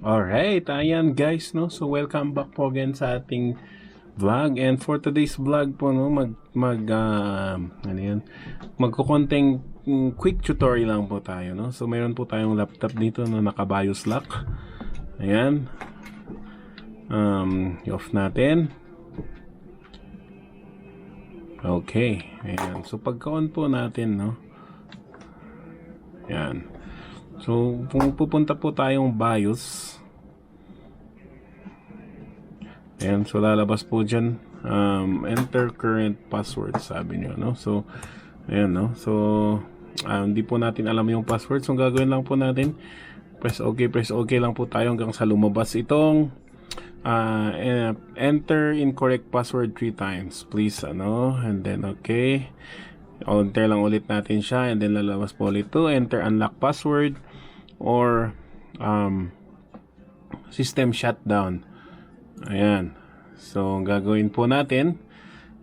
Alright, ayan guys, no? So welcome back po again sa ating vlog. And for today's vlog po, no, magkukonting quick tutorial lang po tayo, no? So mayroon po tayong laptop dito na naka-BIOS lock. Ayan. I-off natin. Okay, ayan. So pagka-on po natin, no? Ayan. So kung pupunta po tayong BIOS, ayan, so lalabas po dyan, enter current password, sabi nyo, no? So ayan, no? So hindi po natin alam yung password. So gagawin lang po natin, press OK lang po tayo hanggang sa lumabas itong enter incorrect password 3 times please, ano, and then okay, enter lang ulit natin siya, and then lalabas po ulit to enter unlock password or system shutdown. Ayan, so ang gagawin po natin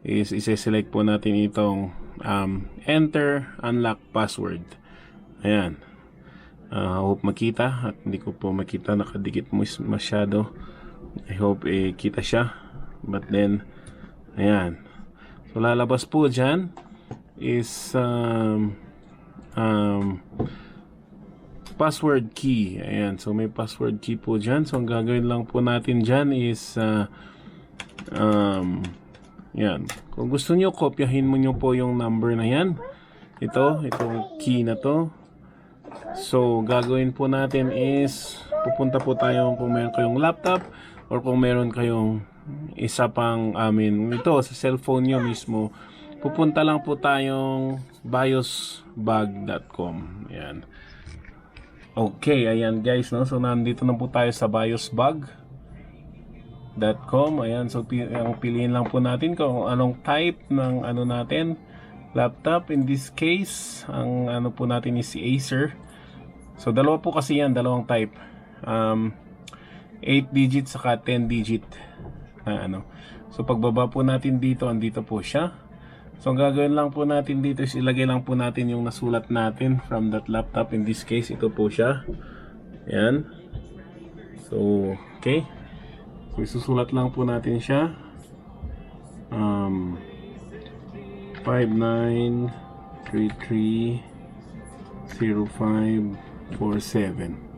is isi-select po natin itong enter unlock password. Ayan, hope makita, at hindi ko po makita, nakadikit mo masyado. I hope kita siya, but then ayan, so lalabas po dyan is password key. Ayan, so may password key po dyan. So ang gagawin lang po natin dyan is yan, kung gusto nyo, kopyahin mo nyo po yung number na yan, itong key na to. So gagawin po natin is pupunta po tayo, kung meron kayong laptop or kung meron kayong isa pang ito sa cellphone nyo mismo, pupunta lang po tayong biosbug.com. Ayan. Okay, ayan guys, no? So nandito na po tayo sa biosbug.com. Ayan, so piliin lang po natin kung anong type ng ano natin, laptop. In this case, ang ano po natin is si Acer. So dalawa po kasi yan, dalawang type, 8 digit saka 10 digit ano. So pagbaba po natin dito, andito po siya. So ang gagawin lang po natin dito is ilagay lang po natin yung nasulat natin from that laptop. In this case, ito po siya. Ayan. So okay, so isusulat lang po natin siya, 59330547.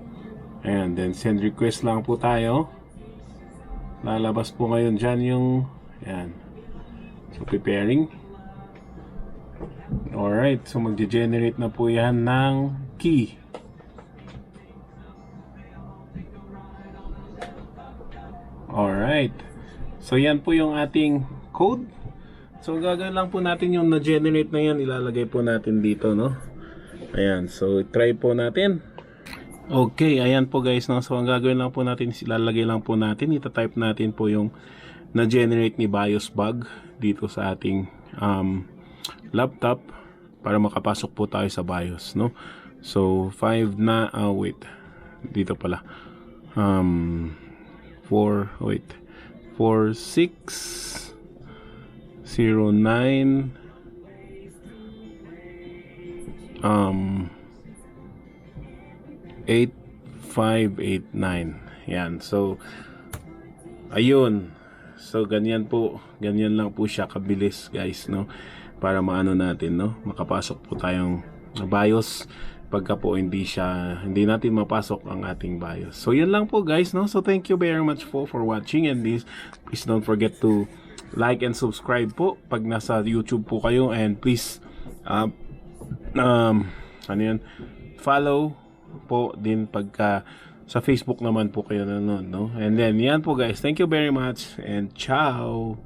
And then send request lang po tayo. Lalabas po ngayon dyan yung yan. So preparing. Alright, so magge-generate na po yan ng key. Alright, so yan po yung ating code. So gagawin lang po natin yung na-generate na yan, ilalagay po natin dito, no? Ayan, so try po natin. Okay, ayan po guys, no? So ang gagawin lang po natin is ilalagay lang po natin, itatype natin po yung na-generate ni BIOSbug dito sa ating laptop para makapasok po tayo sa BIOS, no? So 5 na, wait, dito pala, 4609 8589. Yan. So ayun. So ganyan lang po siya kabilis guys, no? Para maano natin, no? Makapasok po tayong BIOS pagka po hindi natin mapasok ang ating BIOS. So yan lang po guys, no? So thank you very much for watching, and please don't forget to like and subscribe po pag nasa YouTube po kayo, and please follow po din pagka sa Facebook naman po kayo nanonood, no? And then yan po guys, thank you very much and ciao.